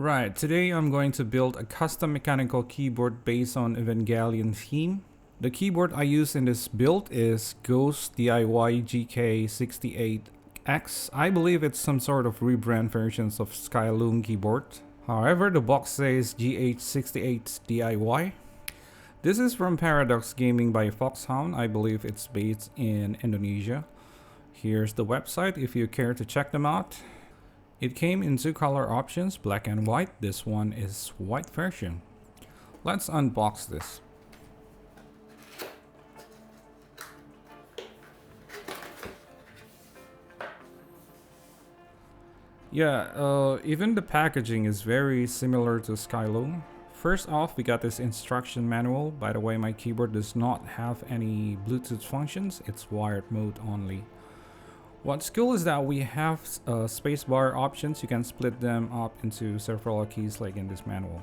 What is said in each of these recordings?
Right, today I'm going to build a custom mechanical keyboard based on Evangelion theme. The keyboard I use in this build is Ghost DIY GK68X. I believe it's some sort of rebrand versions of Skyloom keyboard. However, the box says GH68 DIY. This is from Paradox Gaming by Foxhound. I believe it's based in Indonesia. Here's the website if you care to check them out. It came in two color options, black and white. This one is white version. Let's unbox this. Yeah, even the packaging is very similar to Skyloom. First off, we got this instruction manual. By the way, my keyboard does not have any Bluetooth functions. It's wired mode only. What's cool is that we have spacebar options. You can split them up into several keys like in this manual.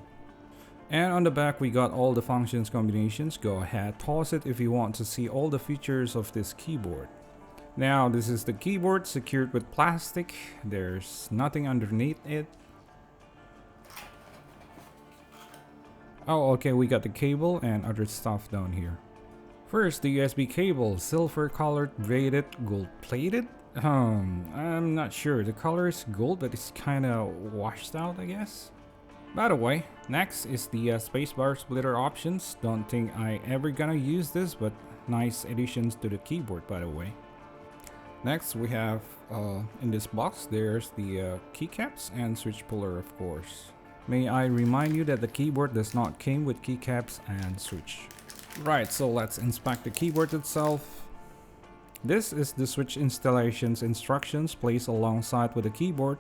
And on the back we got all the functions combinations. Go ahead, toss it if you want to see all the features of this keyboard. Now this is the keyboard secured with plastic. There's nothing underneath it. Oh, okay, we got the cable and other stuff down here. First, the USB cable, silver colored, braided, gold plated. I'm not sure. The color is gold, but it's kind of washed out, I guess. By the way, next is the spacebar splitter options. Don't think I ever gonna use this, but nice additions to the keyboard, by the way. Next, we have in this box, there's the keycaps and switch puller, of course. May I remind you that the keyboard does not come with keycaps and switch. Right, so let's inspect the keyboard itself. This is the switch installations instructions placed alongside with the keyboard.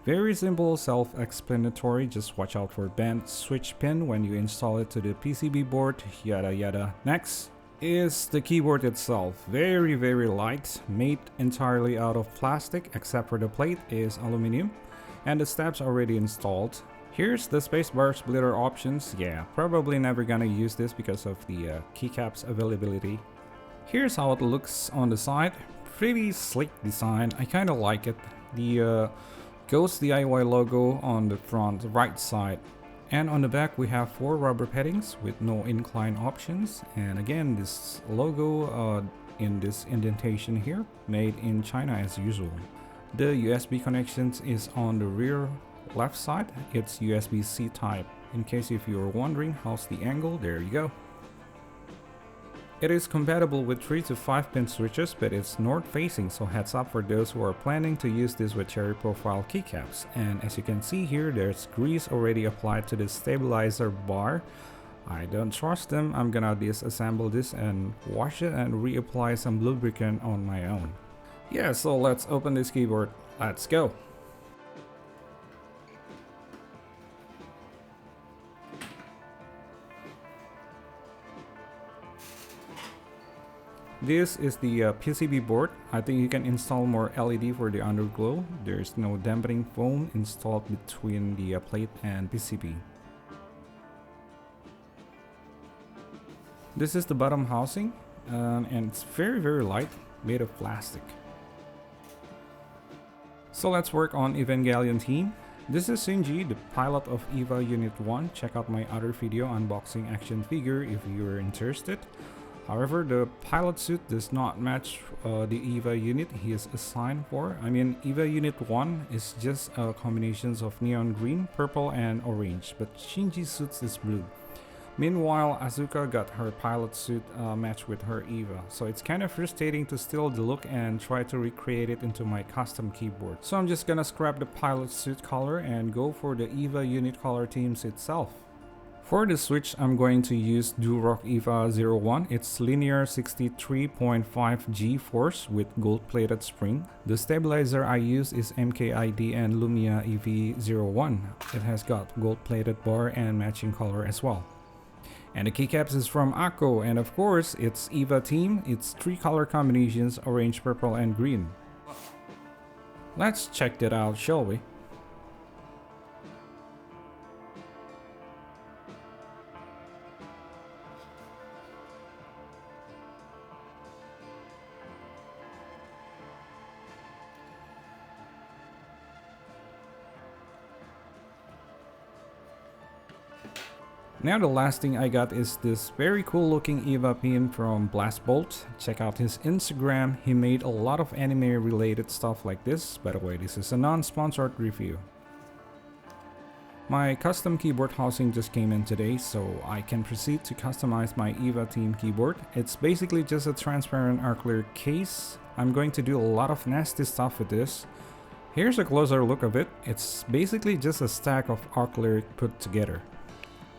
Very simple, self-explanatory, just watch out for bent switch pin when you install it to the PCB board, yada yada. Next is the keyboard itself. Very light, made entirely out of plastic except for the plate is aluminum and the steps already installed. Here's the spacebar splitter options. Yeah, probably never gonna use this because of the keycaps availability. Here's how it looks on the side. Pretty slick design. I kinda like it. The Ghost DIY logo on the front right side. And on the back we have 4 rubber paddings with no incline options. And again, this logo in this indentation here, made in China as usual. The USB connections is on the rear left side. It's USB-C type. In case if you're wondering how's the angle, there you go. It is compatible with 3 to 5 pin switches, but it's north facing, so heads up for those who are planning to use this with cherry profile keycaps. And as you can see here, there's grease already applied to the stabilizer bar. I don't trust them. I'm gonna disassemble this and wash it and reapply some lubricant on my own. Yeah, so let's open this keyboard. Let's go. This is the PCB board. I think you can install more LED for the underglow. There's no dampening foam installed between the plate and PCB. This is the bottom housing and it's very light, made of plastic. So let's work on Evangelion theme. This is Shinji, the pilot of EVA Unit 1. Check out my other video unboxing action figure if you're interested. However, the pilot suit does not match the EVA unit he is assigned for. I mean, EVA Unit 1 is just combinations of neon green, purple and orange, but Shinji's suit is blue. Meanwhile, Asuka got her pilot suit matched with her EVA, so it's kind of frustrating to steal the look and try to recreate it into my custom keyboard. So I'm just gonna scrap the pilot suit color and go for the EVA unit color themes itself. For the switch, I'm going to use DUROCK EVA 01. It's linear 63.5 G-force with gold-plated spring. The stabilizer I use is MKID and Lumia EV01. It has got gold-plated bar and matching color as well. And the keycaps is from AKKO, and of course, it's EVA theme. It's 3 color combinations, orange, purple, and green. Let's check that out, shall we? Now the last thing I got is this very cool looking EVA pin from BlastBolt. Check out his Instagram, he made a lot of anime related stuff like this. By the way, this is a non-sponsored review. My custom keyboard housing just came in today, so I can proceed to customize my EVA team keyboard. It's basically just a transparent clear case. I'm going to do a lot of nasty stuff with this. Here's a closer look of it. It's basically just a stack of clear put together.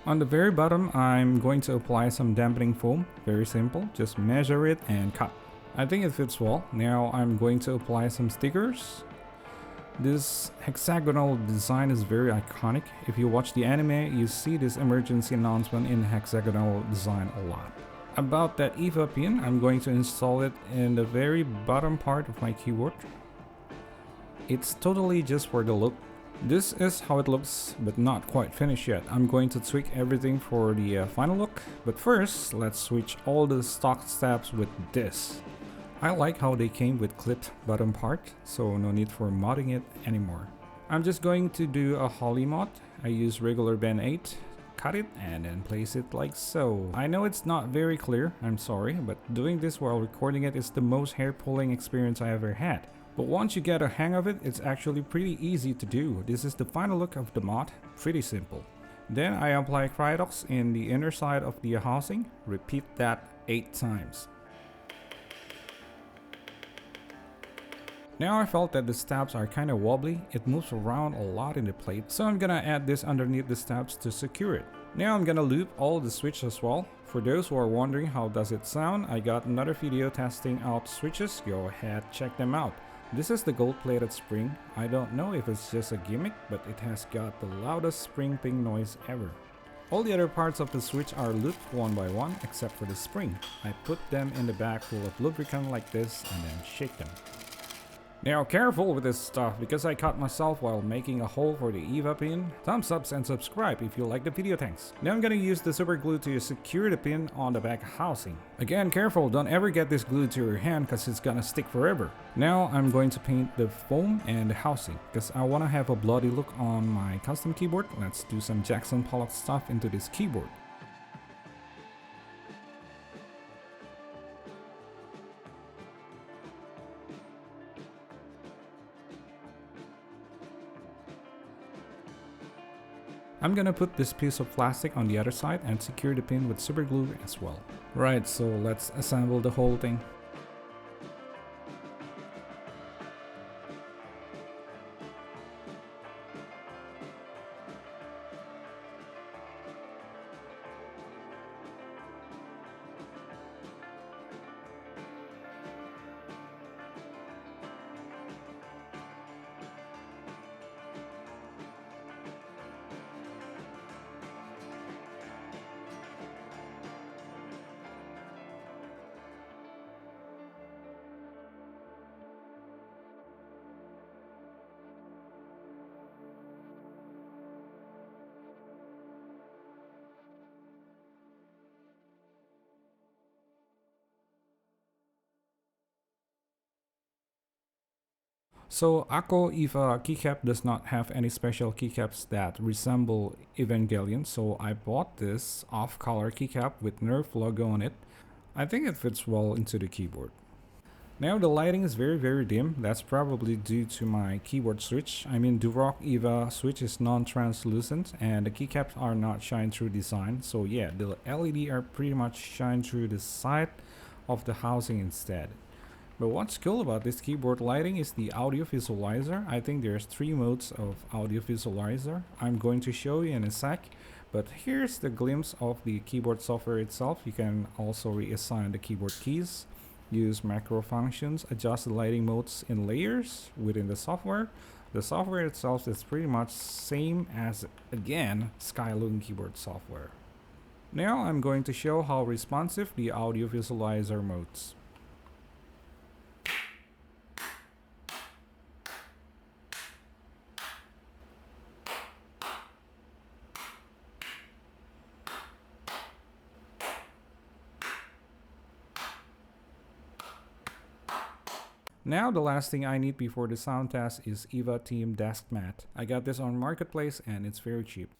On the very bottom, I'm going to apply some dampening foam. Very simple, just measure it and cut. I think it fits well. Now I'm going to apply some stickers. This hexagonal design is very iconic. If you watch the anime, you see this emergency announcement in hexagonal design a lot. About that EVA pin, I'm going to install it in the very bottom part of my keyboard. It's totally just for the look. This is how it looks, but not quite finished yet. I'm going to tweak everything for the final look. But first, let's switch all the stock stabs with this. I like how they came with clipped bottom part, so no need for modding it anymore. I'm just going to do a Holly mod. I use regular band 8, cut it and then place it like so. I know it's not very clear, I'm sorry, but doing this while recording it is the most hair pulling experience I ever had. But once you get a hang of it, it's actually pretty easy to do. This is the final look of the mod, pretty simple. Then I apply KRYTOX in the inner side of the housing, repeat that 8 times. Now I felt that the stabs are kinda wobbly, it moves around a lot in the plate, so I'm gonna add this underneath the stabs to secure it. Now I'm gonna loop all the switches as well. For those who are wondering how does it sound, I got another video testing out switches, go ahead check them out. This is the gold plated spring. I don't know if it's just a gimmick, but it has got the loudest spring ping noise ever. All the other parts of the switch are looped one by one except for the spring. I put them in the bag full of lubricant like this and then shake them. Now careful with this stuff because I cut myself while making a hole for the EVA pin. Thumbs up and subscribe if you like the video, thanks. Now I'm gonna use the super glue to secure the pin on the back housing. Again, careful, don't ever get this glue to your hand because it's gonna stick forever. Now I'm going to paint the foam and the housing because I wanna have a bloody look on my custom keyboard. Let's do some Jackson Pollock stuff into this keyboard. I'm gonna put this piece of plastic on the other side and secure the pin with super glue as well. Right, so let's assemble the whole thing. So AKKO EVA keycap does not have any special keycaps that resemble Evangelion, so I bought this off-color keycap with Nerf logo on it. I think it fits well into the keyboard. Now the lighting is very dim. That's probably due to my keyboard switch. I mean DUROCK EVA switch is non-translucent and the keycaps are not shine-through design. So yeah, the LED are pretty much shine through the side of the housing instead. But what's cool about this keyboard lighting is the audio visualizer. I think there's 3 modes of audio visualizer. I'm going to show you in a sec. But here's the glimpse of the keyboard software itself. You can also reassign the keyboard keys, use macro functions, adjust the lighting modes in layers within the software. The software itself is pretty much same as, again, Skyloom keyboard software. Now I'm going to show how responsive the audio visualizer modes. Now the last thing I need before the sound test is EVA Team Desk Mat. I got this on Marketplace and it's very cheap.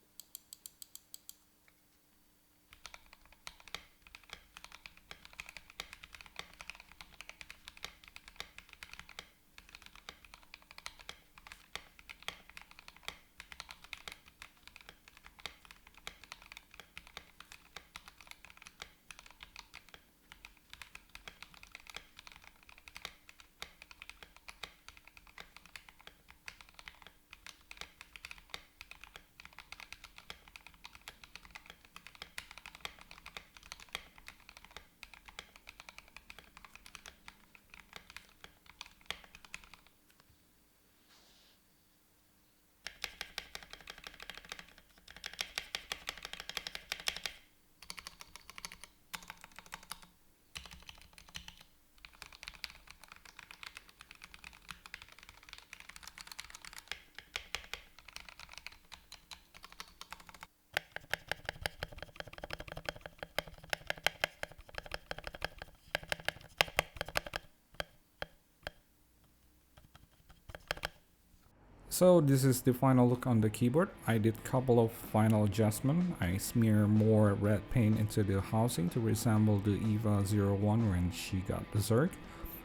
So this is the final look on the keyboard. I did couple of final adjustment. I smear more red paint into the housing to resemble the Eva 01 when she got berserk.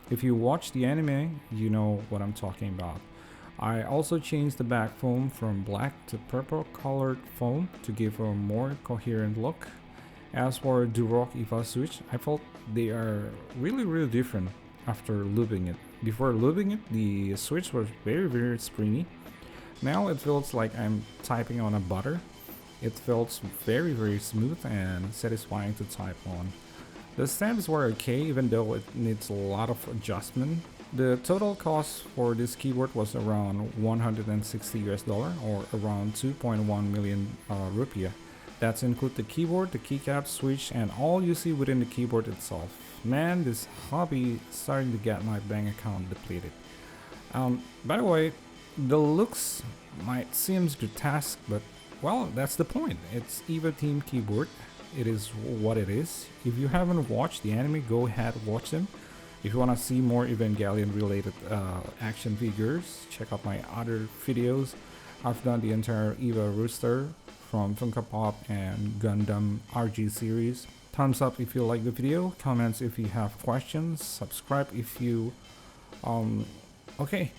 If you watch the anime, you know what I'm talking about. I also changed the back foam from black to purple colored foam to give a more coherent look. As for DUROCK Eva switch, I felt they are really different after lubing it. Before lubing it, the switch was very springy. Now it feels like I'm typing on a butter. It feels very smooth and satisfying to type on. The stabs were okay, even though it needs a lot of adjustment. The total cost for this keyboard was around $160 or around 2.1 million rupiah. That's include the keyboard, the keycaps, switch, and all you see within the keyboard itself. Man, this hobby is starting to get my bank account depleted. By the way, the looks might seem grotesque, but well, that's the point. It's Eva Team keyboard. It is what it is. If you haven't watched the anime, go ahead, watch them. If you want to see more Evangelion related action figures, check out my other videos. I've done the entire Eva Rooster from Funko Pop and Gundam RG series. Thumbs up if you like the video, comments if you have questions, subscribe if you okay,